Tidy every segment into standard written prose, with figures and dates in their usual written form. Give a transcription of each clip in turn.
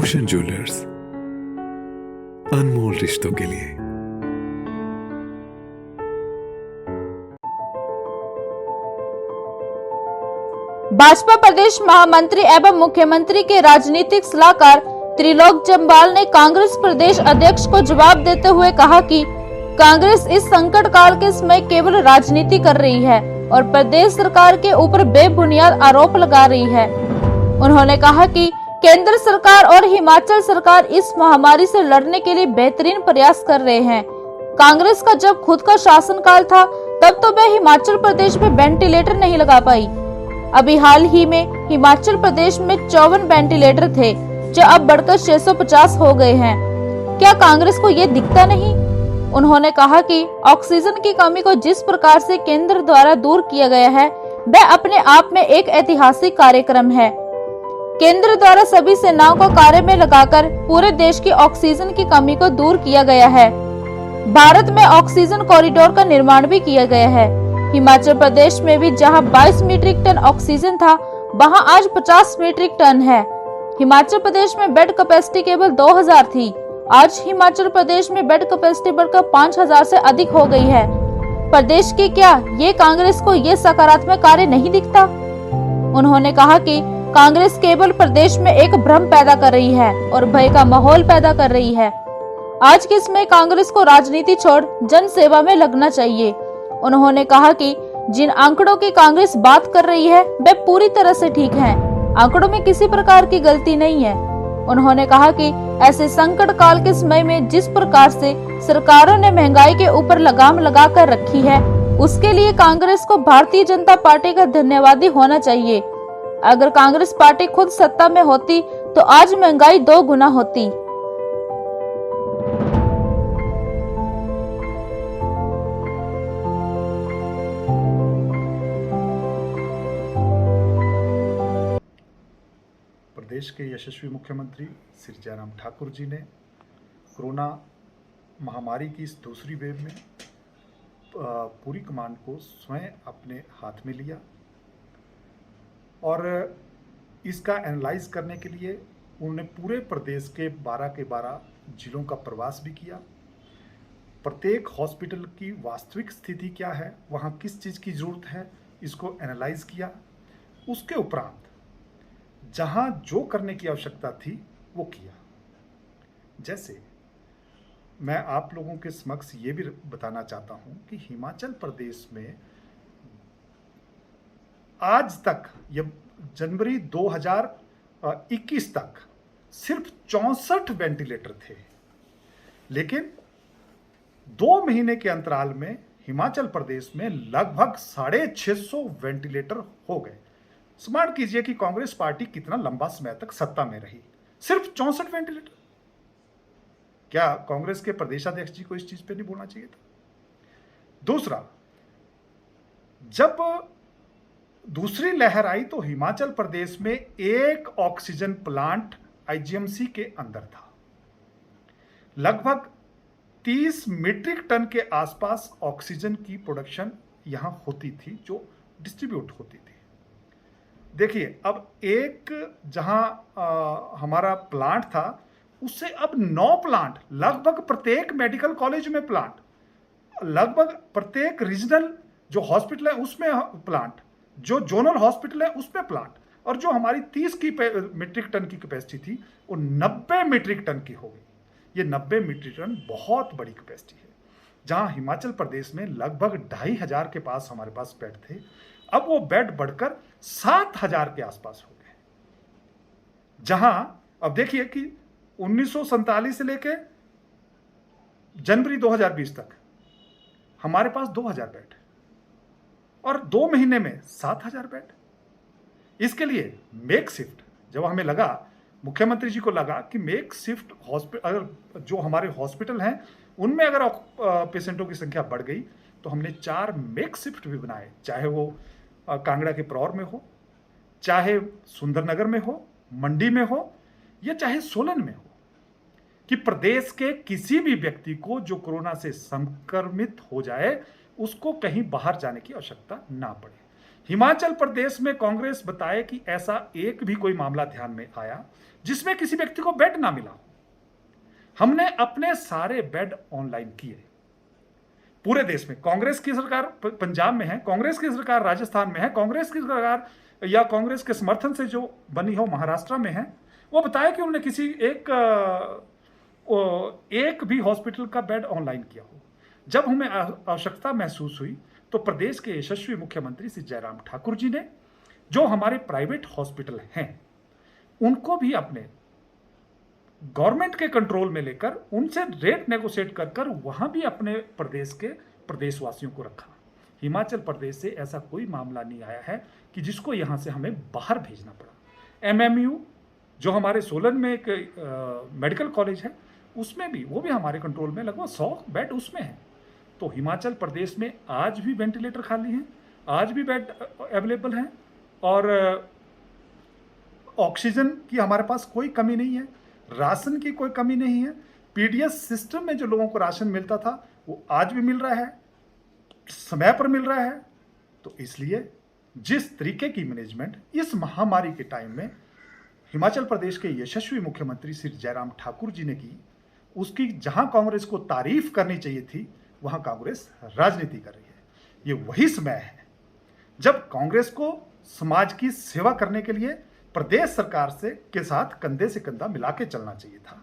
रोशन jewellers, अनमोल रिश्तों के लिए। भाजपा प्रदेश महामंत्री एवं मुख्यमंत्री के राजनीतिक सलाहकार त्रिलोक जम्वाल ने कांग्रेस प्रदेश अध्यक्ष को जवाब देते हुए कहा कि कांग्रेस इस संकट काल के समय केवल राजनीति कर रही है और प्रदेश सरकार के ऊपर बेबुनियाद आरोप लगा रही है। उन्होंने कहा कि केंद्र सरकार और हिमाचल सरकार इस महामारी से लड़ने के लिए बेहतरीन प्रयास कर रहे हैं। कांग्रेस का जब खुद का शासनकाल था तब तो वह हिमाचल प्रदेश में वेंटिलेटर नहीं लगा पाई। अभी हाल ही में हिमाचल प्रदेश में 54 वेंटिलेटर थे जो अब बढ़कर 650 हो गए हैं। क्या कांग्रेस को ये दिखता नहीं? उन्होंने कहा कि ऑक्सीजन की कमी को जिस प्रकार से केंद्र द्वारा दूर किया गया है वह अपने आप में एक ऐतिहासिक कार्यक्रम है। केंद्र द्वारा सभी सेनाओं को कार्य में लगाकर पूरे देश की ऑक्सीजन की कमी को दूर किया गया है। भारत में ऑक्सीजन कॉरिडोर का निर्माण भी किया गया है। हिमाचल प्रदेश में भी जहां 22 मीट्रिक टन ऑक्सीजन था वहां आज 50 मीट्रिक टन है। हिमाचल प्रदेश में बेड कैपेसिटी केवल 2000 थी, आज हिमाचल प्रदेश में बेड कैपेसिटी बढ़कर 5000 से अधिक हो गई है। प्रदेश की क्या ये कांग्रेस को ये सकारात्मक कार्य नहीं दिखता? उन्होंने कहा कि कांग्रेस केवल प्रदेश में एक भ्रम पैदा कर रही है और भय का माहौल पैदा कर रही है। आज के समय कांग्रेस को राजनीति छोड़ जन सेवा में लगना चाहिए। उन्होंने कहा कि जिन आंकड़ों की कांग्रेस बात कर रही है वे पूरी तरह से ठीक हैं। आंकड़ों में किसी प्रकार की गलती नहीं है। उन्होंने कहा कि ऐसे संकट काल के समय में जिस प्रकार से सरकारों ने महंगाई के ऊपर लगाम लगा कर रखी है उसके लिए कांग्रेस को भारतीय जनता पार्टी का धन्यवादी होना चाहिए। अगर कांग्रेस पार्टी खुद सत्ता में होती तो आज महंगाई 2 गुना होती। प्रदेश के यशस्वी मुख्यमंत्री श्री जयराम ठाकुर जी ने कोरोना महामारी की इस दूसरी वेव में पूरी कमान को स्वयं अपने हाथ में लिया और इसका एनालाइज करने के लिए उन्होंने पूरे प्रदेश के 12 के 12 जिलों का प्रवास भी किया। प्रत्येक हॉस्पिटल की वास्तविक स्थिति क्या है, वहाँ किस चीज़ की ज़रूरत है, इसको एनालाइज किया। उसके उपरांत जहाँ जो करने की आवश्यकता थी वो किया। जैसे मैं आप लोगों के समक्ष ये भी बताना चाहता हूँ कि हिमाचल प्रदेश में आज तक ये जनवरी 2021 तक सिर्फ 64 वेंटिलेटर थे, लेकिन 2 महीने के अंतराल में हिमाचल प्रदेश में लगभग 650 वेंटिलेटर हो गए। स्मरण कीजिए कि कांग्रेस पार्टी कितना लंबा समय तक सत्ता में रही, सिर्फ 64 वेंटिलेटर। क्या कांग्रेस के प्रदेशाध्यक्ष जी को इस चीज पे नहीं बोलना चाहिए था? दूसरा, जब दूसरी लहर आई तो हिमाचल प्रदेश में एक ऑक्सीजन प्लांट आईजीएमसी के अंदर था। लगभग 30 मीट्रिक टन के आसपास ऑक्सीजन की प्रोडक्शन यहां होती थी जो डिस्ट्रीब्यूट होती थी। देखिए, अब एक जहां हमारा प्लांट था उससे अब 9 प्लांट, लगभग प्रत्येक मेडिकल कॉलेज में प्लांट, लगभग प्रत्येक रीजनल जो हॉस्पिटल है उसमें प्लांट, जो जोनल हॉस्पिटल है उसमें प्लांट, और जो हमारी 30 मीट्रिक टन की कैपेसिटी थी वो 90 मीट्रिक टन की हो गई। ये 90 मीट्रिक टन बहुत बड़ी कैपेसिटी है। जहां हिमाचल प्रदेश में लगभग 2500 के पास हमारे पास बेड थे, अब वो बेड बढ़कर 7000 के आसपास हो गए। जहां अब देखिए कि 1947 से लेकर जनवरी 2020 तक हमारे पास 2000 बेड और 2 महीने में 7000 बेड। इसके लिए मेक शिफ्ट, जब हमें लगा, मुख्यमंत्री जी को लगा कि मेक शिफ्ट हॉस्पिटल, जो हमारे हॉस्पिटल हैं उनमें अगर पेशेंटों की संख्या बढ़ गई तो हमने 4 मेक शिफ्ट भी बनाए, चाहे वो कांगड़ा के प्रौर में हो, चाहे सुंदरनगर में हो, मंडी में हो, या चाहे सोलन में हो, कि प्रदेश के किसी भी व्यक्ति को जो कोरोना से संक्रमित हो जाए उसको कहीं बाहर जाने की आवश्यकता ना पड़े। हिमाचल प्रदेश में कांग्रेस बताए कि ऐसा एक भी कोई मामला ध्यान में आया जिसमें किसी व्यक्ति को बेड ना मिला हो। हमने अपने सारे बेड ऑनलाइन किए। पूरे देश में कांग्रेस की सरकार पंजाब में है, कांग्रेस की सरकार राजस्थान में है, कांग्रेस की सरकार या कांग्रेस के समर्थन से जो बनी हो महाराष्ट्र में है। वो बताया कि उन्होंने किसी एक भी हॉस्पिटल का बेड ऑनलाइन किया हो। जब हमें आवश्यकता महसूस हुई तो प्रदेश के यशस्वी मुख्यमंत्री श्री जयराम ठाकुर जी ने, जो हमारे प्राइवेट हॉस्पिटल हैं, उनको भी अपने गवर्नमेंट के कंट्रोल में लेकर उनसे रेट नेगोशिएट कर कर वहां भी अपने प्रदेश के प्रदेशवासियों को रखा। हिमाचल प्रदेश से ऐसा कोई मामला नहीं आया है कि जिसको यहां से हमें बाहर भेजना पड़ा। एमएमयू जो हमारे सोलन में एक मेडिकल कॉलेज है, उसमें भी वो भी हमारे कंट्रोल में, लगभग 100 बेड उसमें है। तो हिमाचल प्रदेश में आज भी वेंटिलेटर खाली हैं, आज भी बेड अवेलेबल हैं और ऑक्सीजन की हमारे पास कोई कमी नहीं है, राशन की कोई कमी नहीं है। पीडीएस सिस्टम में जो लोगों को राशन मिलता था वो आज भी मिल रहा है, समय पर मिल रहा है। तो इसलिए जिस तरीके की मैनेजमेंट इस महामारी के टाइम में हिमाचल प्रदेश के यशस्वी मुख्यमंत्री श्री जयराम ठाकुर जी ने की, उसकी जहां कांग्रेस को तारीफ करनी चाहिए थी, वहां कांग्रेस राजनीति कर रही है। ये वही समय है जब कांग्रेस को समाज की सेवा करने के लिए प्रदेश सरकार के साथ कंधे से कंधा मिला के चलना चाहिए था।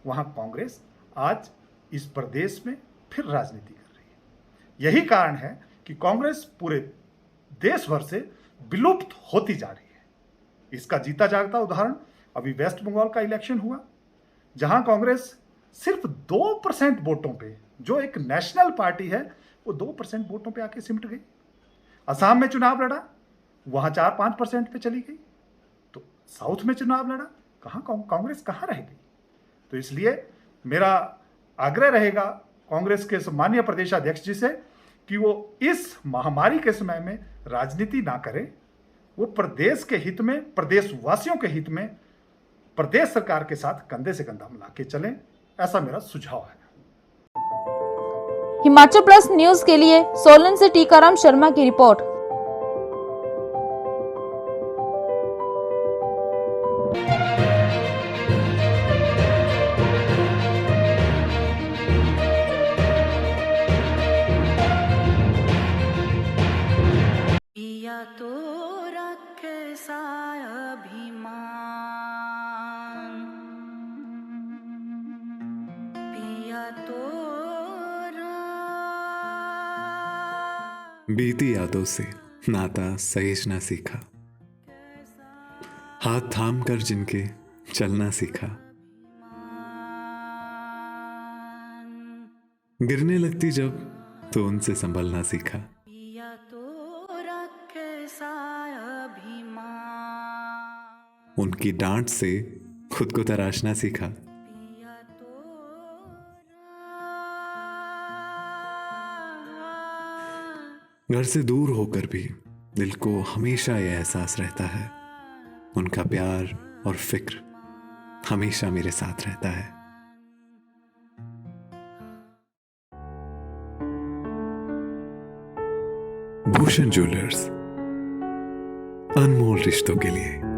वहां कांग्रेस आज इस प्रदेश में फिर राजनीति कर रही है। यही कारण है कि कांग्रेस पूरे देश भर से विलुप्त होती जा रही है। इसका जीता जागता उदाहरण अभी वेस्ट बंगाल का इलेक्शन हुआ, जहां कांग्रेस सिर्फ 2% वोटों पे, जो एक नेशनल पार्टी है, वो 2% वोटों पे आके सिमट गई। असम में चुनाव लड़ा, वहां 4-5% पे चली गई। तो साउथ में चुनाव लड़ा, कहां कांग्रेस कहां रह गई। तो इसलिए मेरा आग्रह रहेगा कांग्रेस के सम्मानीय प्रदेशाध्यक्ष जी से कि वो इस महामारी के समय में राजनीति ना करें, वो प्रदेश के हित में, प्रदेशवासियों के हित में प्रदेश सरकार के साथ कंधे से कंधा मिला के चलें, ऐसा मेरा सुझाव है। हिमाचल प्लस न्यूज के लिए सोलन से टीकाराम शर्मा की रिपोर्ट। पिया तो रखे सा अभिमान, पिया तो बीती यादों से नाता सहेजना सीखा, हाथ थाम कर जिनके चलना सीखा, गिरने लगती जब तो उनसे संभलना सीखा। पिया तो रखे सा अभिमान, उनकी डांट से खुद को तराशना सीखा। पिया तो घर से दूर होकर भी दिल को हमेशा यह एहसास रहता है, उनका प्यार और फिक्र हमेशा मेरे साथ रहता है। भूषण ज्वेलर्स, अनमोल रिश्तों के लिए।